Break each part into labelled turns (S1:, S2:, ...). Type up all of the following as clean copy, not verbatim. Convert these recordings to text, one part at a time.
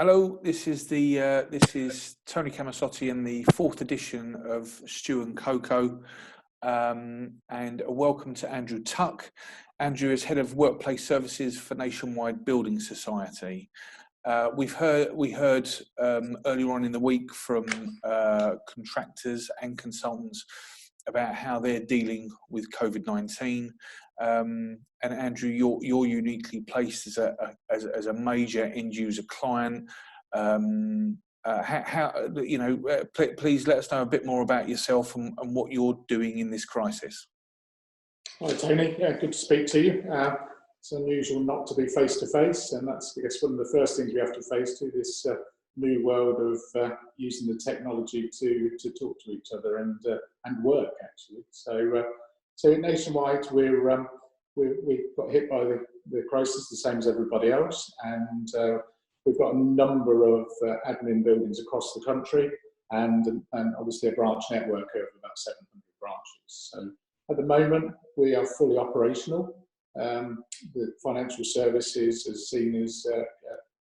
S1: Hello, this is Toni Camisotti in the fourth edition of Stew and Cocoa, and a welcome to Andrew Tuck. Andrew is head of workplace services for Nationwide Building Society. We heard earlier on in the week from contractors and consultants about how they're dealing with COVID-19. And Andrew, you're uniquely placed as a major end user client. Please let us know a bit more about yourself and what you're doing in this crisis.
S2: Hi Tony, good to speak to you. It's unusual not to be face to face, and that's, I guess, one of the first things we have to face to this new world of using the technology to talk to each other and work actually. So Nationwide, we got hit by the crisis the same as everybody else, and we've got a number of admin buildings across the country, and obviously a branch network of about 700 branches. So at the moment, we are fully operational. The financial services is seen as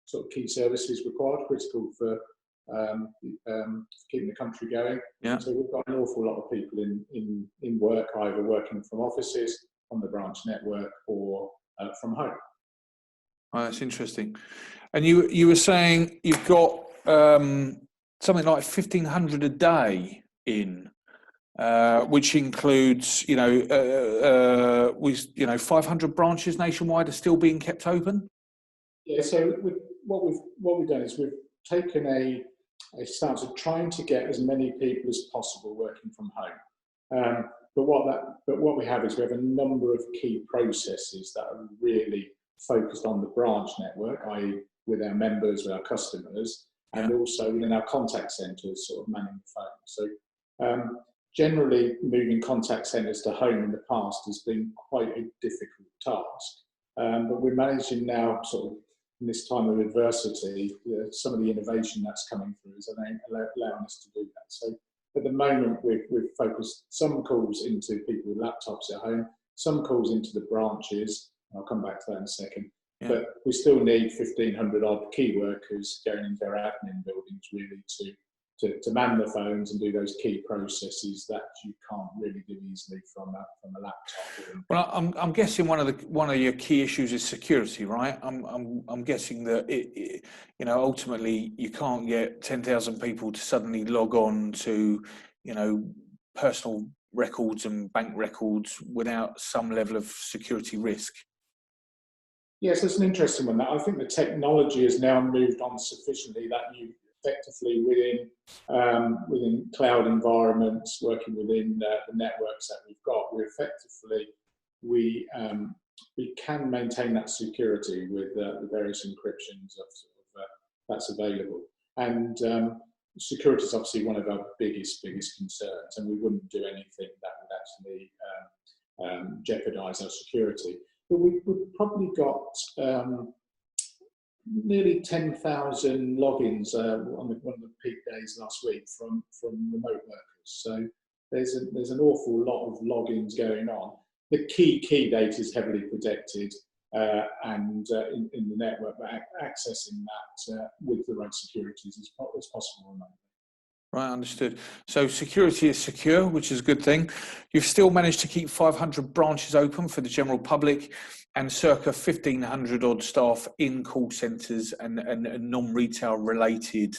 S2: sort of key services required, critical for keeping the country going.
S1: Yeah.
S2: So we've got an awful lot of people in work, either working from offices, on the branch network, or from home.
S1: Oh, that's interesting. And you were saying you've got something like 1,500 a day in, which includes 500 branches nationwide are still being kept open.
S2: Yeah. So what we've done is we've taken a stance of trying to get as many people as possible working from home. But what we have is we have a number of key processes that are really focused on the branch network, i.e. with our members, with our customers, and also within our contact centres, sort of manning the phone. So generally moving contact centres to home in the past has been quite a difficult task. But we're managing now, sort of in this time of adversity, some of the innovation that's coming through is allowing us to do that. So at the moment, we've focused some calls into people with laptops at home, some calls into the branches. I'll come back to that in a second. Yeah. But we still need 1,500 odd key workers going into our admin buildings really to man the phones and do those key processes that you can't really do easily from a laptop.
S1: Well, I'm guessing one of your key issues is security, right? I'm guessing that ultimately you can't get 10,000 people to suddenly log on to personal records and bank records without some level of security risk.
S2: Yes, that's an interesting one. I think the technology has now moved on sufficiently that you effectively within cloud environments, working within the networks that we've got, we can maintain that security with the various encryptions that's available. And security is obviously one of our biggest concerns, and we wouldn't do anything that would actually jeopardise our security. But we've probably got nearly 10,000 logins on one of the peak days last week from remote workers. So there's an awful lot of logins going on. The key data is heavily protected and in the network, but accessing that with the right securities is possible remotely.
S1: Right, understood. So security is secure, which is a good thing. You've still managed to keep 500 branches open for the general public and circa 1,500 odd staff in call centres and non-retail related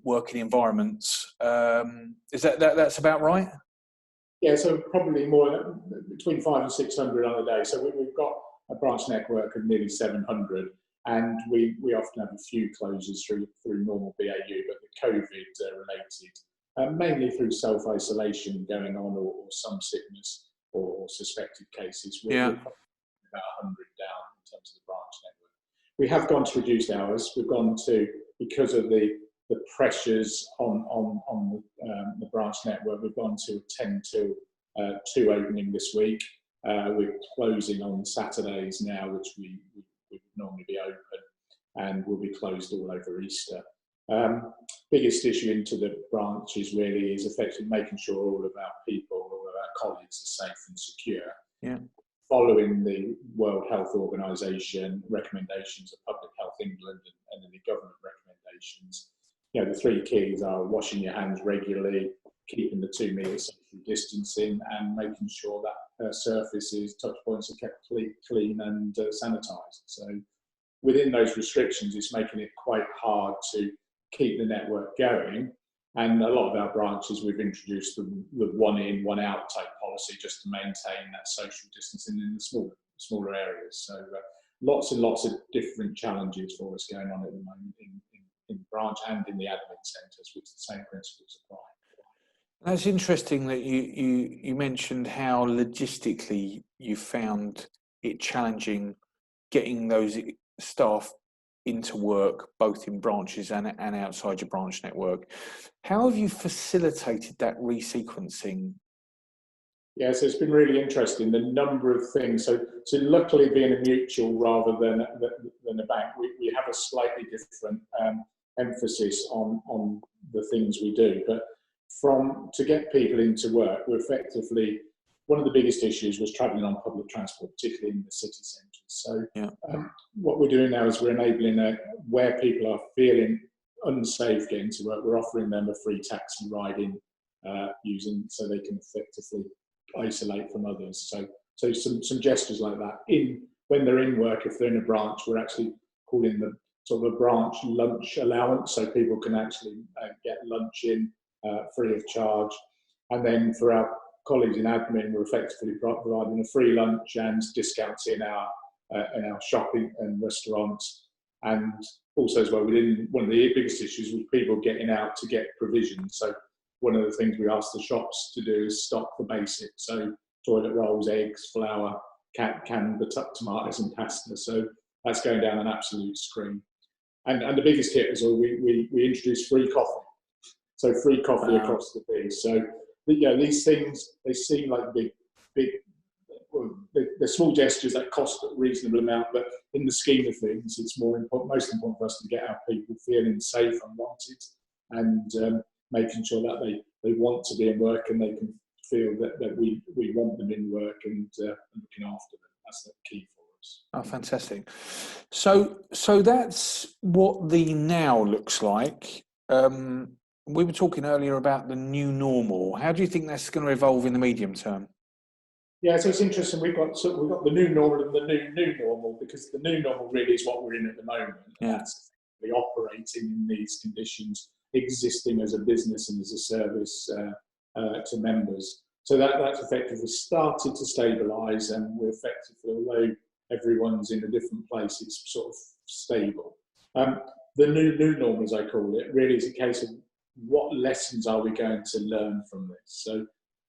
S1: working environments. Is that's about right?
S2: Yeah, so probably more between 500 and 600 on a day. So we've got a branch network of nearly 700. And we often have a few closures through normal BAU, but the COVID related, mainly through self-isolation going on or some sickness or suspected cases. We're probably about 100 down in terms of the branch network. We have gone to reduced hours. We've gone to, because of the pressures on the branch network, we've gone to a 10 till 2 opening this week. We're closing on Saturdays now, which we would normally be open, and will be closed all over Easter. Biggest issue into the branches really is effectively making sure all of our people, all of our colleagues are safe and secure.
S1: Yeah.
S2: following the World Health Organization recommendations of Public Health England and the government recommendations. You know, the three keys are washing your hands regularly, keeping the 2 metre social distancing, and making sure that surfaces, touch points are kept clean and sanitised. So within those restrictions, it's making it quite hard to keep the network going. And a lot of our branches, we've introduced the one in, one out type policy just to maintain that social distancing in the smaller areas. So lots and lots of different challenges for us going on at the moment in branch and in the admin centres, which the same principles apply.
S1: That's interesting that you mentioned how logistically you found it challenging getting those staff into work, both in branches and outside your branch network. How have you facilitated that resequencing?
S2: Yeah, so it's been really interesting, the number of things. So luckily, being a mutual rather than a bank, we have a slightly different emphasis on the things we do. But to get people into work, we're effectively, one of the biggest issues was travelling on public transport, particularly in the city centres. So what we're doing now is we're enabling where people are feeling unsafe getting to work, we're offering them a free taxi ride in so they can effectively isolate from others. So some gestures like that. When they're in work, if they're in a branch, we're actually calling them sort of a branch lunch allowance, so people can actually get lunch in free of charge. And then for our colleagues in admin, we're effectively providing a free lunch and discounts in our shopping and restaurants. And also as well, one of the biggest issues was people getting out to get provisions. So one of the things we asked the shops to do is stock the basics. So toilet rolls, eggs, flour, canned tomatoes and pasta. So that's going down an absolute scream. And the biggest hit was we introduced free coffee. So free coffee across the piece. So these things, they seem like big, they're small gestures that cost a reasonable amount, but in the scheme of things, it's most important for us to get our people feeling safe and wanted, and making sure that they want to be in work and they can feel that we want them in work and looking after them. That's the key for us.
S1: Oh, fantastic. So that's what the now looks like. We were talking earlier about the new normal. How do you think that's going to evolve in the medium term?
S2: Yeah, so it's interesting. We've got the new normal and the new normal, because the new normal really is what we're in at the moment.
S1: Yeah.
S2: That's the operating in these conditions, existing as a business and as a service to members. So that's effectively started to stabilise, and we're effectively, although everyone's in a different place, it's sort of stable. The new normal, as I call it, really is a case of what lessons are we going to learn from this. So,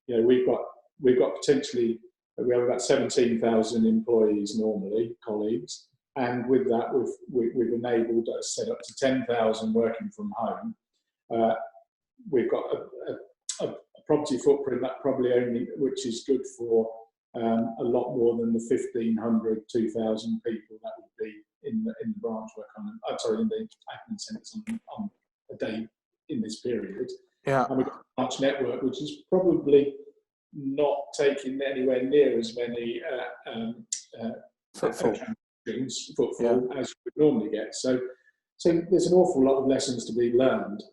S2: we've got potentially, we have about 17,000 employees normally, colleagues, and with that we've enabled us set up to 10,000 working from home. We've got a property footprint that which is good for a lot more than the 1,500, 2,000 people that would be in the branch work in the admin centres on a day in this period.
S1: Yeah.
S2: And we've got a branch network which is probably not taking anywhere near as many footfall as we normally get. So there's an awful lot of lessons to be learned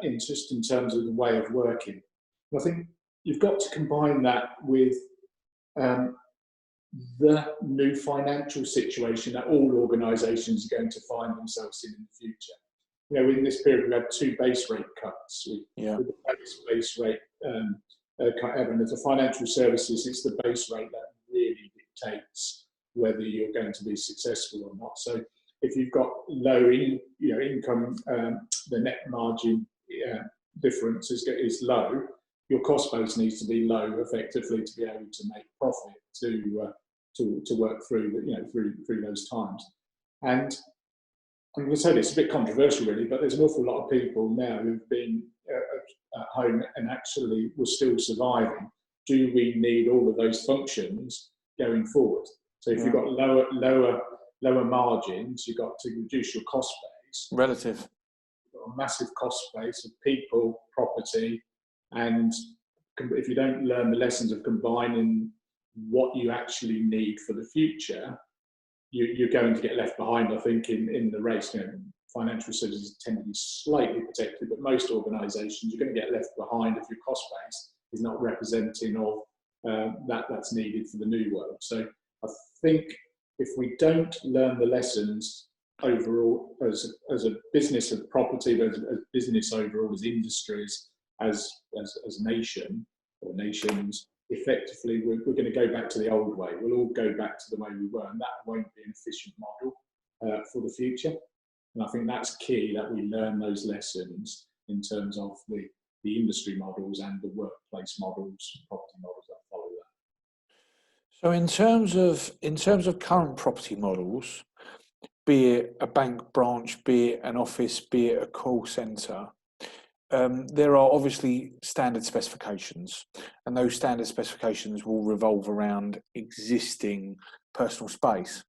S2: in terms of the way of working. And I think you've got to combine that with the new financial situation that all organisations are going to find themselves in the future. In this period, we've had 2 base rate cuts. With the base rate cut ever, and as a financial services, it's the base rate that really dictates whether you're going to be successful or not. So if you've got low income, the net margin difference is low. Your cost base needs to be low, effectively, to be able to make profit to work through through those times. And I'm going to say this, a bit controversial really, but there's an awful lot of people now who've been at home and actually were still surviving. Do we need all of those functions going forward? So if you've got lower margins, you've got to reduce your cost base.
S1: Relative.
S2: You've got a massive cost base of people, property, and if you don't learn the lessons of combining what you actually need for the future, you're going to get left behind, I think, in the race. Financial services tend to be slightly protected, but most organisations, you're going to get left behind if your cost base is not representing of that's needed for the new world. So I think if we don't learn the lessons overall as a business of property, as business overall, as industries, as nation or nations, effectively we're going to go back to the old way. We'll all go back to the way we were, and that won't be an efficient model for the future. And I think that's key, that we learn those lessons in terms of the industry models and the workplace models, property models that follow that.
S1: So in terms of current property models, be it a bank branch, be it an office, be it a call centre, there are obviously standard specifications, and those standard specifications will revolve around existing personal space.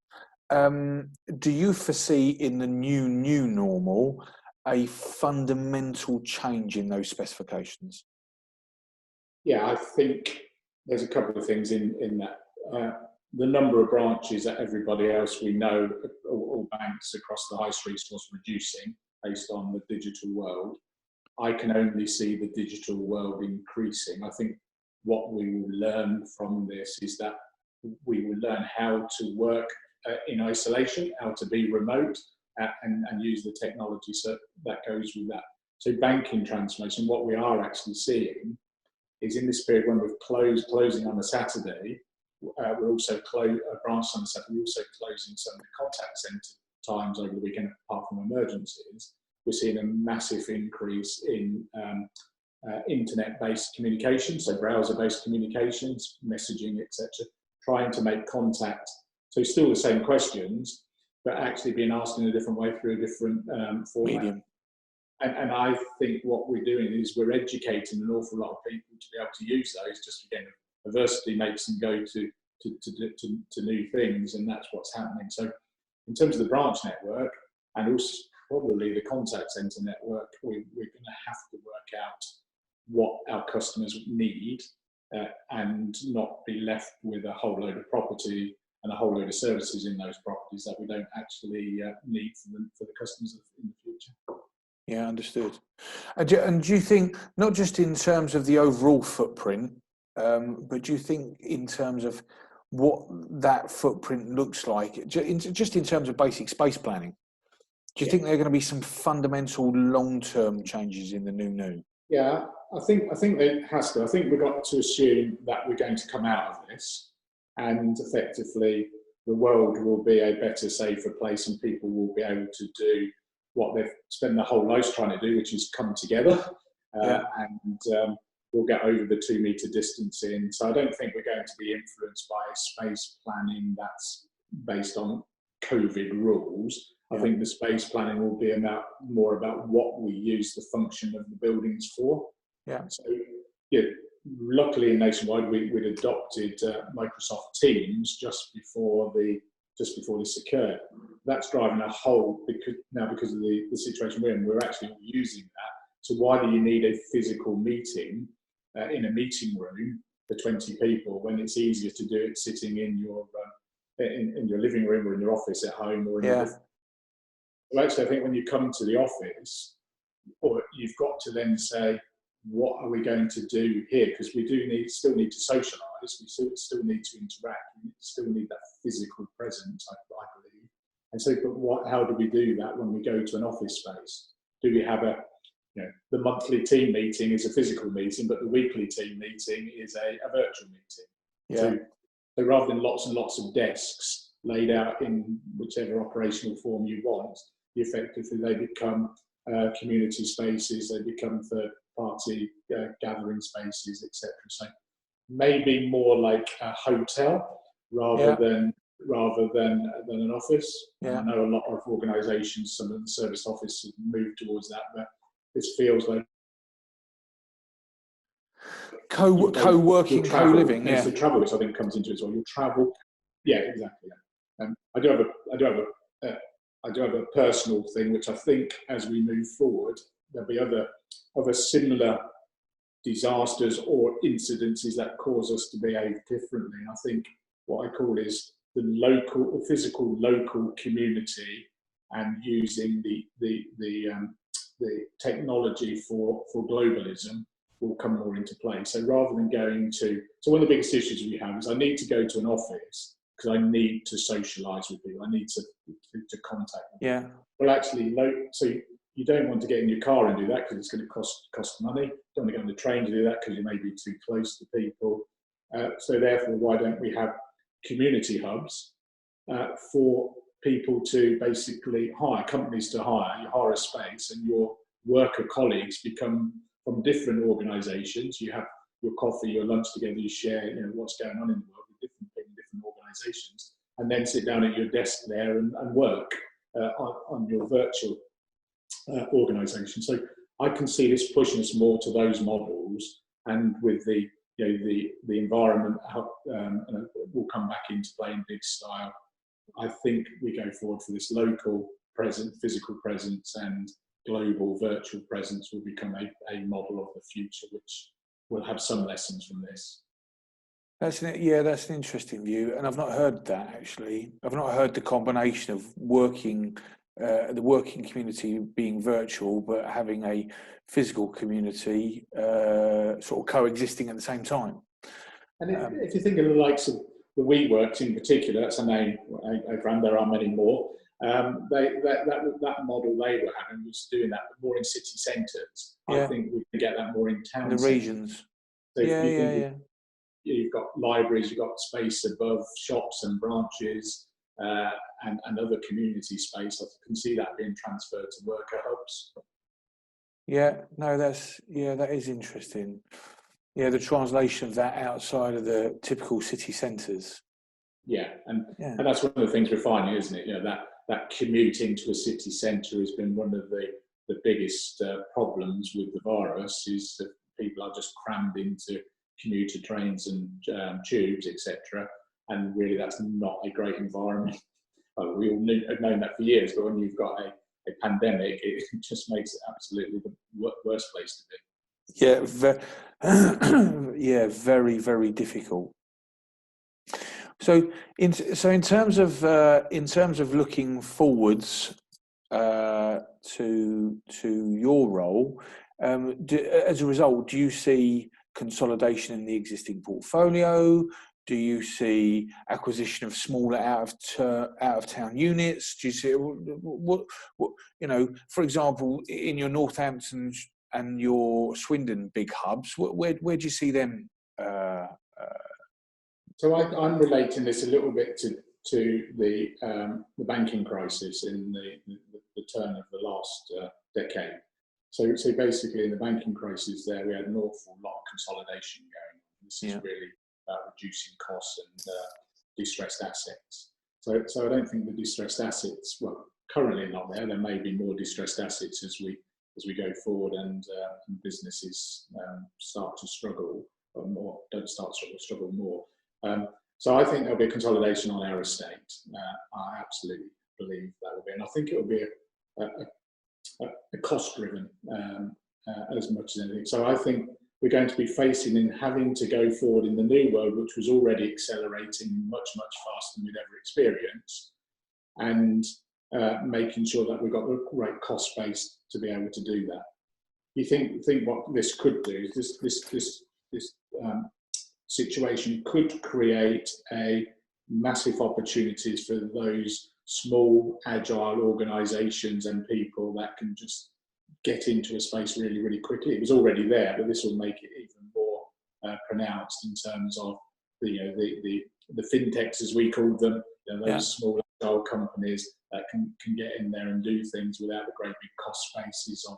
S1: Do you foresee in the new normal a fundamental change in those specifications?
S2: Yeah, I think there's a couple of things in that. The number of branches that everybody else we know, all banks across the high streets, was reducing based on the digital world. I can only see the digital world increasing. I think what we will learn from this is that we will learn how to work in isolation, how to be remote, and use the technology that goes with that. So banking transformation, what we are actually seeing is in this period when we're closing on a Saturday, we're also branches on a Saturday, we're also closing some of the contact centre times over the weekend, apart from emergencies. We're seeing a massive increase in internet-based communication, so browser-based communications, messaging, etc., trying to make contact. So still the same questions, but actually being asked in a different way through a different format. Medium. And I think what we're doing is we're educating an awful lot of people to be able to use those. Just again, adversity makes them go to new things, and that's what's happening. So in terms of the branch network, and also probably the contact centre network, we're going to have to work out what our customers need and not be left with a whole load of property and a whole load of services in those properties that we don't actually need for the customers in the future.
S1: Yeah, understood. And do you think, not just in terms of the overall footprint, but do you think in terms of what that footprint looks like, just in terms of basic space planning, do you think there are going to be some fundamental long-term changes in the new?
S2: Yeah, I think there has to. I think we've got to assume that we're going to come out of this, and effectively the world will be a better, safer place, and people will be able to do what they've spent their whole lives trying to do, which is come together, and we'll get over the 2 metre distancing. So I don't think we're going to be influenced by space planning that's based on COVID rules. I think the space planning will be more about what we use the function of the buildings for. Yeah. So luckily Nationwide we'd adopted Microsoft Teams just before this occurred. That's driving a whole, because of the situation we're in, we're actually using that. So why do you need a physical meeting in a meeting room for 20 people when it's easier to do it sitting in your living room or in your office at home or in your So actually, I think when you come to the office, or you've got to then say, what are we going to do here? Because we still need to socialise, we still need to interact, we still need that physical presence, I believe. And so, but how do we do that when we go to an office space? Do we have the monthly team meeting is a physical meeting, but the weekly team meeting is a virtual meeting? Yeah. So rather than lots and lots of desks laid out in whichever operational form you want, effectively they become community spaces, they become third-party gathering spaces, etc. So maybe more like a hotel rather than an office. Yeah. I know a lot of organisations, some of the service office have moved towards that, but this feels like co-working, co-living. Yeah, so travel, which I think comes into it as well. You'll travel. Yeah, exactly. Yeah. I do have a personal thing, which I think as we move forward, there'll be other similar disasters or incidences that cause us to behave differently. I think what I call is the local, physical local community, and using the technology for globalism will come more into play. So rather than going to, so one of the biggest issues we have is I need to go to an office because I need to socialise with people. I need to contact them.
S1: Yeah.
S2: Well, actually, so you don't want to get in your car and do that because it's going to cost money. You don't want to go on the train to do that because you may be too close to people. So therefore, why don't we have community hubs for people to basically hire, companies to hire, you hire a space and your worker colleagues become from different organisations. You have your coffee, your lunch together, you share, what's going on in the world with different people, different organisations, and then sit down at your desk there and work on your virtual organisation. So I can see this pushing us more to those models, and with the environment will come back into play in big style. I think we go forward for this local physical presence, and global virtual presence will become a model of the future, which will have some lessons from this.
S1: That's an interesting view, and I've not heard that actually. I've not heard the combination of the working community being virtual, but having a physical community sort of coexisting at the same time.
S2: And if you think of the likes of the WeWorks in particular, that's a name, there are many more. That model they were having was doing that more in city centres. Yeah. I think we can get that more in town.
S1: The regions.
S2: So yeah. You've got libraries, you've got space above shops and branches, and other community space. I can see that being transferred to worker hubs.
S1: Yeah, no, that is interesting. Yeah, the translation of that outside of the typical city centres.
S2: Yeah, and that's one of the things we're finding, isn't it? That commuting to a city centre has been one of the biggest problems with the virus, is that people are just crammed into commuter trains and tubes, etc. And really, that's not a great environment. We all have known that for years, but when you've got a pandemic, it just makes it absolutely the worst place to
S1: be. Yeah, very, very difficult. So in terms of looking forwards to your role, as a result, do you see consolidation in the existing portfolio? Do you see acquisition of smaller out of town units? Do you see what for example, in your Northampton and your Swindon big hubs, where do you see them?
S2: So I'm relating this a little bit to the banking crisis in the turn of the last decade. So basically, in the banking crisis, there we had an awful lot of consolidation going on. This is really about reducing costs and distressed assets. So I don't think the distressed assets, well, currently not there. There may be more distressed assets as we go forward, and businesses start to struggle or more. Don't start to struggle more. So I think there'll be a consolidation on our estate. I absolutely believe that will be, and I think it will be a cost-driven as much as anything. So I think we're going to be facing and having to go forward in the new world, which was already accelerating much, much faster than we'd ever experienced, and making sure that we've got the right cost base to be able to do that. You think what this could do is this situation could create a massive opportunities for those small, agile organisations and people that can just get into a space really, really quickly. It was already there, but this will make it even more pronounced in terms of the fintechs, as we call them, those small, agile companies that can get in there and do things without the great big cost bases of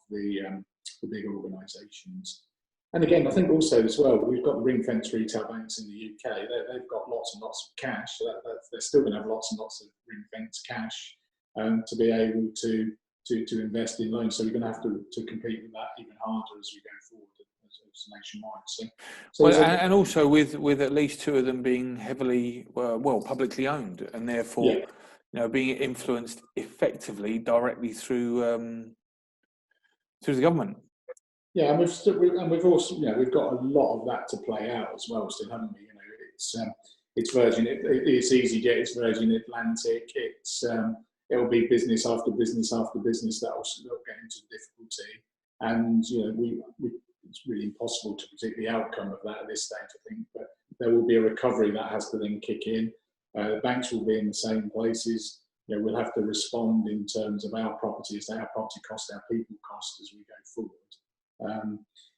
S2: the big organisations. And again, I think also as well, we've got ring-fence retail banks in the UK. They've got lots and lots of cash. So they're still going to have lots and lots of ring-fence cash to be able to invest in loans. So we're going to have to compete with that even harder as we go forward as nationwide. So
S1: and also with at least two of them being heavily publicly owned, and therefore being influenced effectively directly through the government.
S2: Yeah, and we've also, we've got a lot of that to play out as well, still, haven't we? It's Virgin, it's EasyJet, it's Virgin Atlantic, it'll be business after business after business that'll get into difficulty, and it's really impossible to predict the outcome of that at this stage, I think. But there will be a recovery that has to then kick in. The banks will be in the same places. We'll have to respond in terms of our properties, our property cost, our people cost as we go forward.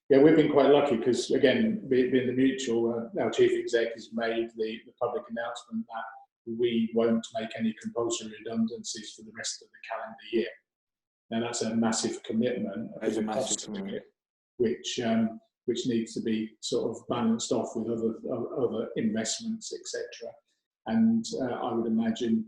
S2: We've been quite lucky because, again, being the mutual, our chief exec has made the public announcement that we won't make any compulsory redundancies for the rest of the calendar year. Now that's a massive commitment,
S1: That's a massive commitment,
S2: which needs to be sort of balanced off with other investments, etc. And I would imagine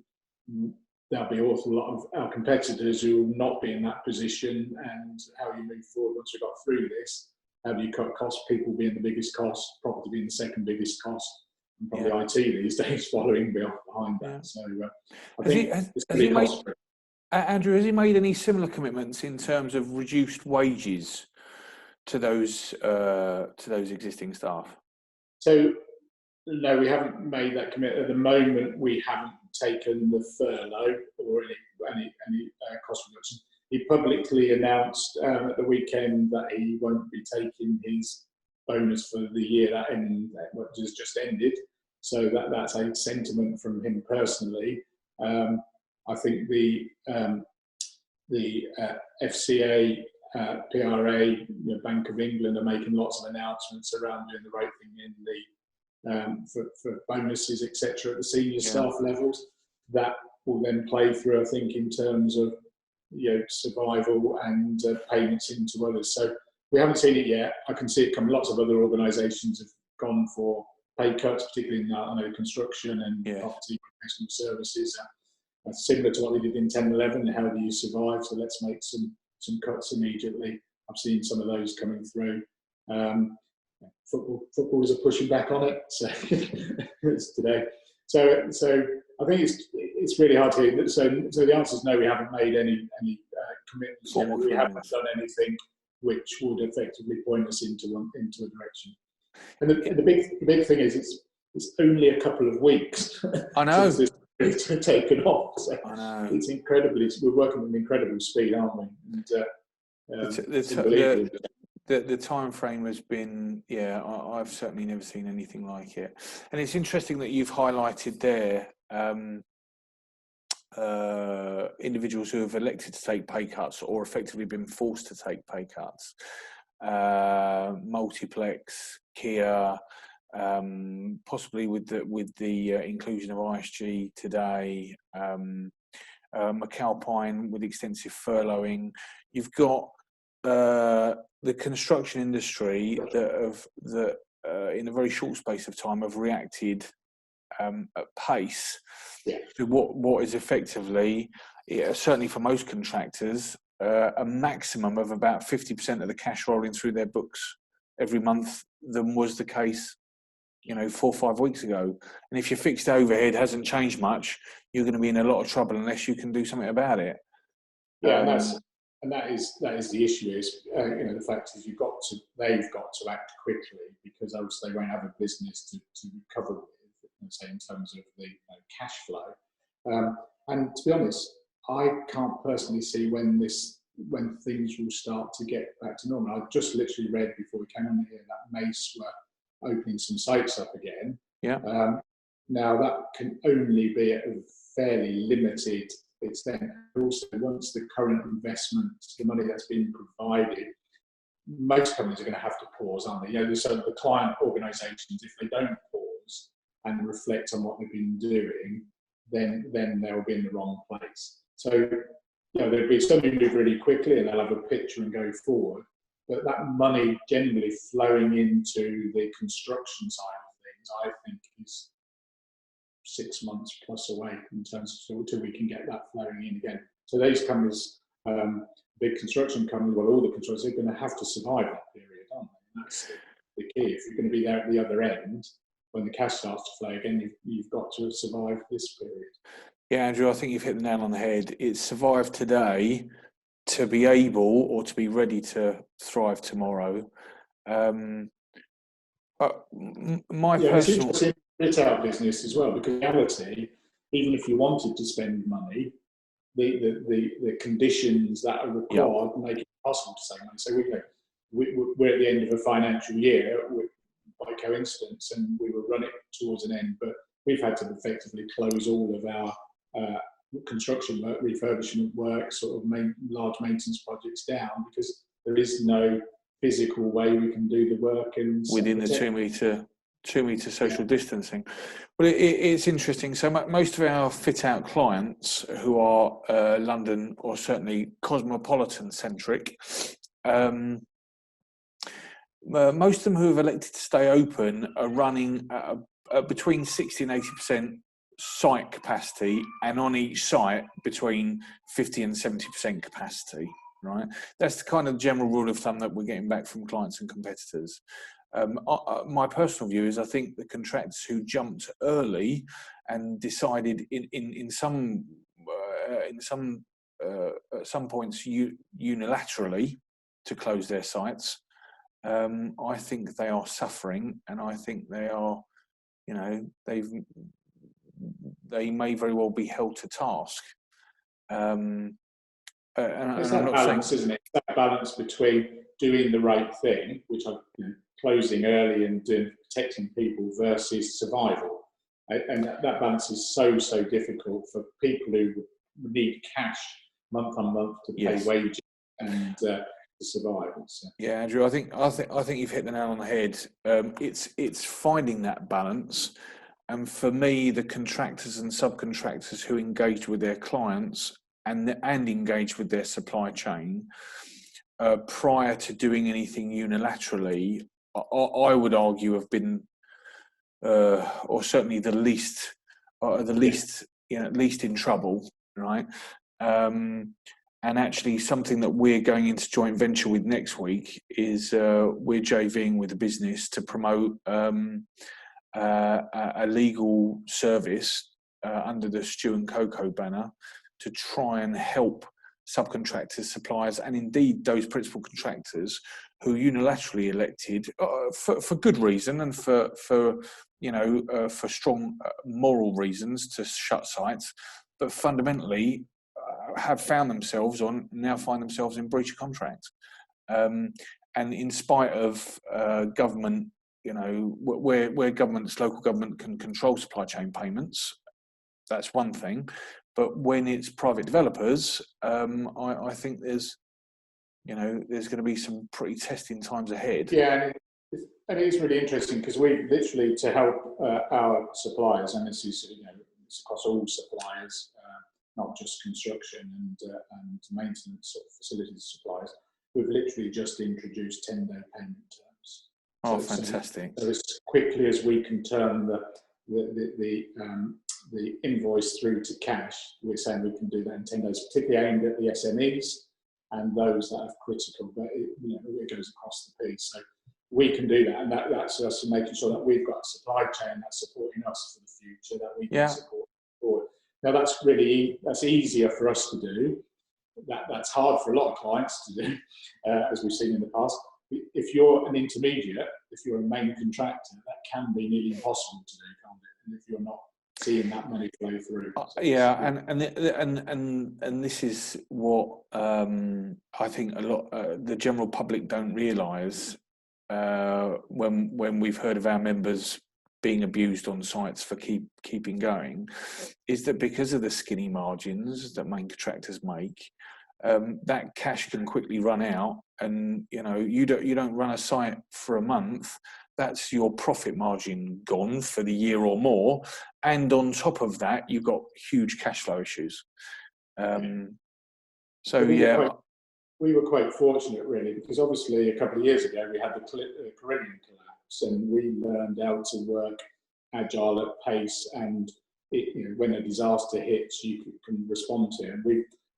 S2: there'll be an awful lot of our competitors who will not be in that position. And how you move forward once we've got through this, how do you cut costs? People being the biggest cost, property being the second biggest cost, and probably IT these days following behind that. So I think it's pretty costly.
S1: Andrew, has he made any similar commitments in terms of reduced wages to those existing staff?
S2: So no, we haven't made that commitment at the moment. We haven't taken the furlough or any cost reduction. He publicly announced at the weekend that he won't be taking his bonus for the year that has just ended. So that's a sentiment from him personally. I think the FCA, PRA, Bank of England are making lots of announcements around doing the right thing in for bonuses, etc. at the senior staff levels. That will then play through, I think, in terms of survival and payments into others. So we haven't seen it yet. I can see it come. Lots of other organisations have gone for pay cuts, particularly in construction and property professional services. Similar to what they did in 10-11, how do you survive? So let's make some cuts immediately. I've seen some of those coming through. Footballers are pushing back on it. So it's today. So I think it's really hard to hear. So the answer is no. We haven't made any commitments yet. We haven't done anything which would effectively point us into a direction. And the big thing is it's only a couple of weeks.
S1: I know.
S2: Since this has taken off. So
S1: I know.
S2: it's incredible. We're working with incredible speed, aren't we? And,
S1: the time frame has been, I've certainly never seen anything like it. And it's interesting that you've highlighted there individuals who have elected to take pay cuts or effectively been forced to take pay cuts. Multiplex, Kia, possibly with the inclusion of ISG today, McAlpine with extensive furloughing. You've got the construction industry that in a very short space of time have reacted at pace to what is effectively, certainly for most contractors, a maximum of about 50% of the cash rolling through their books every month than was the case 4 or 5 weeks ago. And if your fixed overhead hasn't changed much, you're going to be in a lot of trouble unless you can do something about it.
S2: And that is the issue. Is the fact is they've got to act quickly, because else they won't have a business to recover with, say, in terms of the cash flow. And to be honest, I can't personally see when things will start to get back to normal. I just literally read before we came on here that Mace were opening some sites up again.
S1: Yeah.
S2: Now that can only be at a fairly limited extent. Also, once the current investment, the money that's been provided, most companies are going to have to pause, aren't they? So the client organisations, if they don't pause and reflect on what they've been doing, then they'll be in the wrong place. So there'll be somebody move really quickly and they'll have a picture and go forward. But that money generally flowing into the construction side of things, I think, is 6 months plus away in terms of until we can get that flowing in again. So those companies, big construction companies, all the constructors, they're going to have to survive that period, aren't they? And that's the key. If you're going to be there at the other end, when the cash starts to flow again, you've got to survive this period.
S1: Yeah, Andrew, I think you've hit the nail on the head. It's survive today to be able or to be ready to thrive tomorrow. My
S2: It's
S1: personal
S2: interesting in retail business as well, because in reality, even if you wanted to spend money, the conditions that are required make it possible to save money. So we're at the end of a financial year by coincidence, and we were running towards an end, but we've had to effectively close all of our construction work, refurbishment work, sort of large maintenance projects down, because there is no physical way we can do the work
S1: within the 2-meter social distancing. Well, it's interesting. So most of our fit out clients who are London or certainly cosmopolitan centric, most of them who have elected to stay open are running between 60 and 80% site capacity, and on each site between 50 and 70% capacity. Right, that's the kind of general rule of thumb that we're getting back from clients and competitors. My personal view is I think the contractors who jumped early and decided at some points unilaterally to close their sites, I think they are suffering, and I think they are, they may very well be held to task.
S2: It's that balance, isn't it? That balance between doing the right thing, which are closing early and protecting people, versus survival. And that balance is so difficult for people who need cash month on month to pay wages and to survive.
S1: Yeah, Andrew, I think you've hit the nail on the head. It's finding that balance. And for me, the contractors and subcontractors who engage with their clients and engage with their supply chain prior to doing anything unilaterally, I would argue have been, or certainly the least in trouble, right? And actually, something that we're going into joint venture with next week is we're JVing with a business to promote a legal service under the Stew & Coco banner to try and help subcontractors, suppliers, and indeed those principal contractors who unilaterally elected for good reason and for strong moral reasons to shut sites, but fundamentally have found themselves now find themselves in breach of contract. And in spite of government, where local government can control supply chain payments, that's one thing. But when it's private developers, I think there's going to be some pretty testing times ahead.
S2: Yeah, and it is really interesting because we literally, to help our suppliers, and this is it's across all suppliers, not just construction and maintenance of facilities suppliers, we've literally just introduced 10-day payment terms.
S1: Oh, fantastic!
S2: So as quickly as we can turn the invoice through to cash, we're saying we can do that in 10 days, particularly aimed at the SMEs and those that are critical, but it goes across the piece. So we can do that, and that's us making sure that we've got a supply chain that's supporting us for the future, that we can support forward. Now that's easier for us to do. That's hard for a lot of clients to do, as we've seen in the past. If you're an intermediate, if you're a main contractor, that can be nearly impossible to do, can't it? And if you're not seeing that money flow through.
S1: And this is what I think a lot the general public don't realise when we've heard of our members being abused on sites for keeping going, is that because of the skinny margins that main contractors make, that cash can quickly run out, and you don't run a site for a month. That's your profit margin gone for the year or more, and on top of that, you've got huge cash flow issues.
S2: We were quite fortunate, really, because obviously a couple of years ago we had the Caribbean collapse, and we learned how to work agile at pace, and when a disaster hits, you can respond to it. And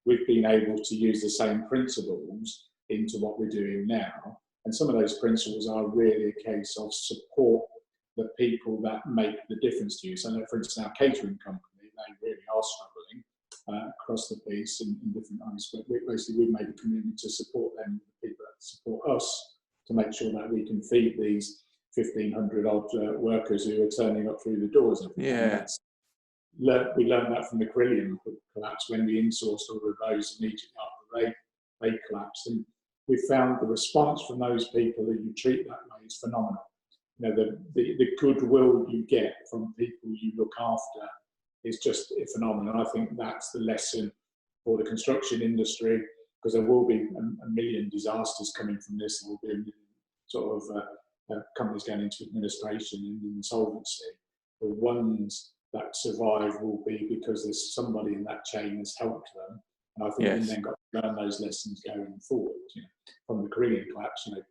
S2: we've been able to use the same principles into what we're doing now. And some of those principles are really a case of support the people that make the difference to you. So, for instance, our catering company, they really are struggling. across the piece in different areas. But basically, we've made a commitment to support them, the people that support us, to make sure that we can feed these 1,500 odd workers who are turning up through the doors.
S1: Yeah.
S2: We learned that from the Carillion collapse when we insourced all of those immediately after they collapsed. And we found the response from those people that you treat that way is phenomenal. You know, the goodwill you get from people you look after is just phenomenal. I think that's the lesson for the construction industry, because there will be a million disasters coming from this. There will be a million sort of companies going into administration and insolvency. The ones that survive will be because there's somebody in that chain that's helped them. And I think we've then got to learn those lessons going forward. You know, from the Carillion collapse, you know,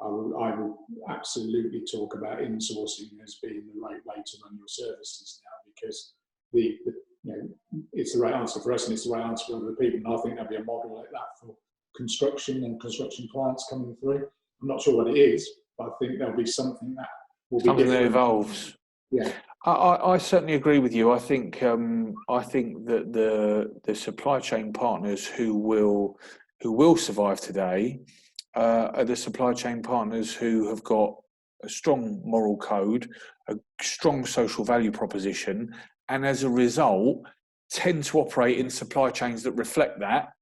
S2: I will absolutely talk about insourcing as being the right way to run your services now, because you know, it's the right answer for us and it's the right answer for other people. And I think there'll be a model like that for construction and construction clients coming through. I'm not sure what it is, but I think there'll be something that will be
S1: something
S2: different.
S1: that evolves.
S2: Yeah,
S1: I certainly agree with you. I think that the supply chain partners who will survive today are the supply chain partners who have got a strong moral code, a strong social value proposition, and as a result tend to operate in supply chains that reflect that,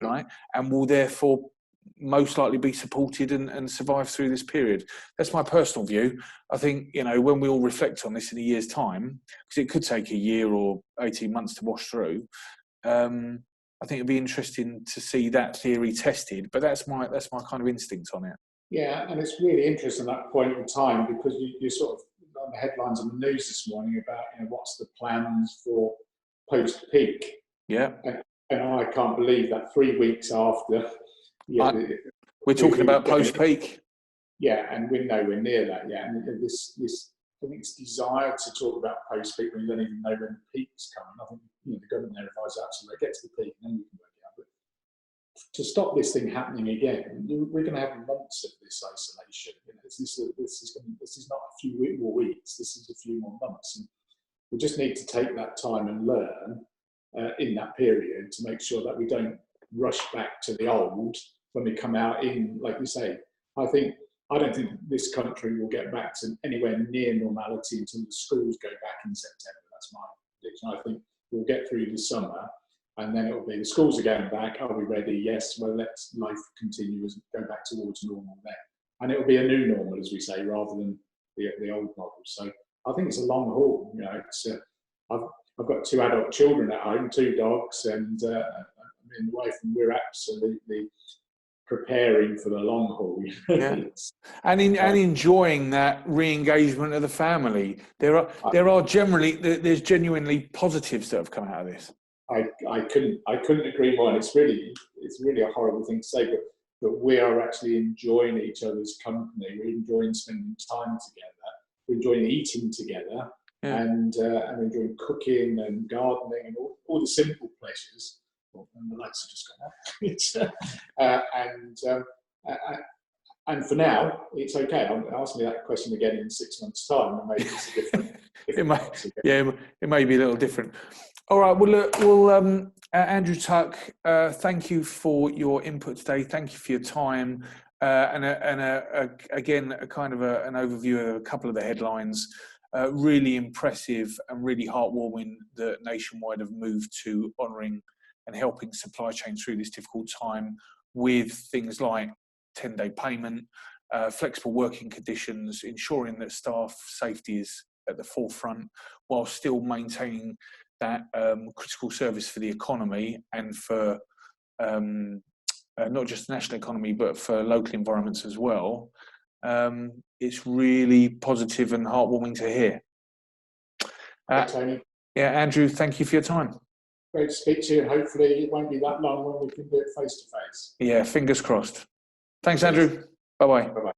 S1: right? And will therefore most likely be supported and survive through this period. That's my personal view. I think, you know, when we all reflect on this in a year's time, because it could take a year or 18 months to wash through, I think it'd be interesting to see that theory tested. But that's my kind of instinct on it.
S2: Yeah, and it's really interesting that point in time, because you sort of on the headlines in the news this morning about, you know, what's the plans for post-peak.
S1: Yeah.
S2: And I can't believe that 3 weeks after. Yeah,
S1: we're talking about post-peak.
S2: Yeah, and we're nowhere near that yet. And this I think it's desire to talk about post-peak when you don't even know when the peak's coming. I think, you know, the government verifies absolutely. Get to the peak and then we can work it out. But to stop this thing happening again, we're going to have months of this isolation. You know, this is not a few more weeks. This is a few more months, and we just need to take that time and learn in that period to make sure that we don't rush back to the old when we come out in, like you say. I don't think this country will get back to anywhere near normality until the schools go back in September. That's my prediction. I think we'll get through the summer, and then it'll be the schools are going back. Are we ready? Yes. Well, let's life continue as go back towards normal then, and it'll be a new normal, as we say, rather than the old model. So I think it's a long haul. You know, it's I've got 2 adult children at home, 2 dogs, and me and the wife, and we're absolutely preparing for the long haul.
S1: Yeah. and enjoying that re-engagement of the family. There's genuinely positives that have come out of this.
S2: I couldn't agree more. And it's really a horrible thing to say, but we are actually enjoying each other's company. We're enjoying spending time together. We're enjoying eating together, and we're enjoying cooking and gardening and all the simple pleasures. And the lights have just gone off. And for now, it's okay. Ask me that question again in 6 months' time, and maybe it's a different.
S1: It may be a little different. All right. Well, Andrew Tuck, thank you for your input today. Thank you for your time, and again a kind of an overview of a couple of the headlines. Really impressive and really heartwarming that Nationwide have moved to honouring and helping supply chain through this difficult time with things like 10-day payment, flexible working conditions, ensuring that staff safety is at the forefront, while still maintaining that critical service for the economy and for not just the national economy, but for local environments as well. It's really positive and heartwarming to hear.
S2: Tony.
S1: Yeah, Andrew, thank you for your time.
S2: Great to speak to you, and hopefully it won't be that long when we can do it face to face.
S1: Yeah, fingers crossed. Thanks, Andrew. Bye-bye.
S2: Bye-bye.